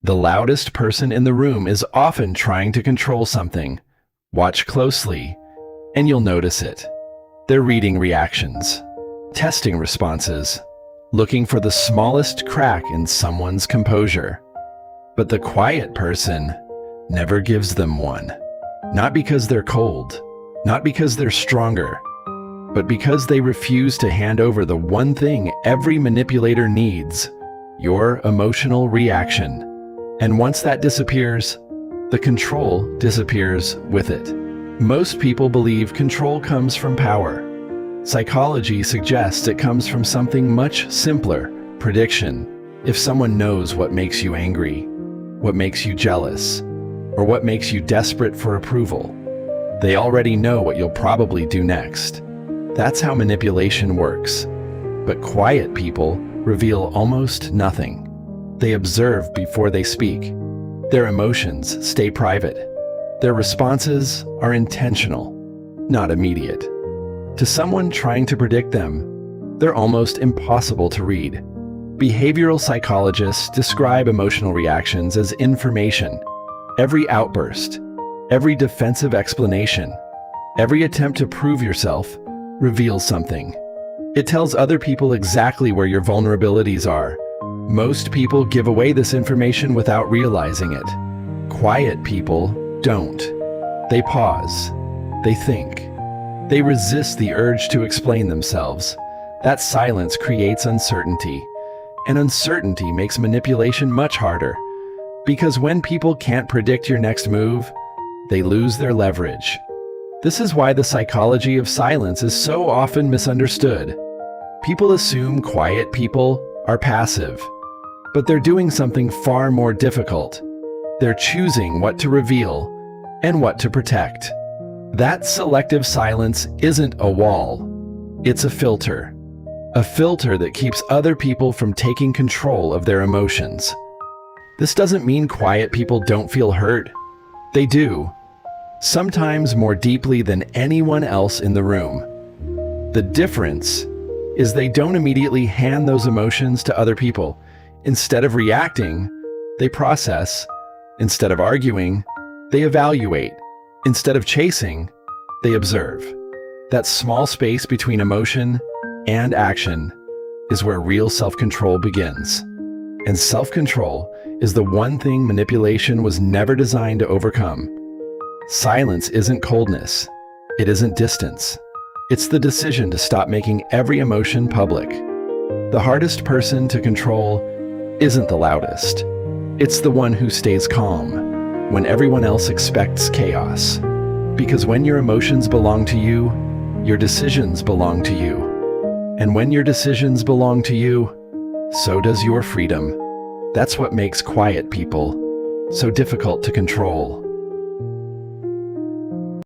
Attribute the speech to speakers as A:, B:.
A: The loudest person in the room is often trying to control something. Watch closely, and you'll notice it. They're reading reactions, testing responses, looking for the smallest crack in someone's composure. But the quiet person never gives them one. Not because they're cold, not because they're stronger, but because they refuse to hand over the one thing every manipulator needs: your emotional reaction. And once that disappears, the control disappears with it. Most people believe control comes from power. Psychology suggests it comes from something much simpler: prediction. If someone knows what makes you angry, what makes you jealous, or what makes you desperate for approval, they already know what you'll probably do next. That's how manipulation works. But quiet people reveal almost nothing. They observe before they speak. Their emotions stay private. Their responses are intentional, not immediate. To someone trying to predict them, they're almost impossible to read. Behavioral psychologists describe emotional reactions as information. Every outburst, every defensive explanation, every attempt to prove yourself reveals something. It tells other people exactly where your vulnerabilities are. Most people give away this information without realizing it. Quiet people don't. They pause. They think. They resist the urge to explain themselves. That silence creates uncertainty, and uncertainty makes manipulation much harder. Because when people can't predict your next move, they lose their leverage. This is why the psychology of silence is so often misunderstood. People assume quiet people are passive, but they're doing something far more difficult. They're choosing what to reveal and what to protect. That selective silence isn't a wall. It's a filter. A filter that keeps other people from taking control of their emotions. This doesn't mean quiet people don't feel hurt. They do. Sometimes more deeply than anyone else in the room. The difference is they don't immediately hand those emotions to other people. Instead of reacting, they process. Instead of arguing, they evaluate. Instead of chasing, they observe. That small space between emotion and action is where real self-control begins. And self-control is the one thing manipulation was never designed to overcome. Silence isn't coldness. It isn't distance. It's the decision to stop making every emotion public. The hardest person to control isn't the loudest. It's the one who stays calm when everyone else expects chaos. Because when your emotions belong to you, your decisions belong to you. And when your decisions belong to you, so does your freedom. That's what makes quiet people so difficult to control.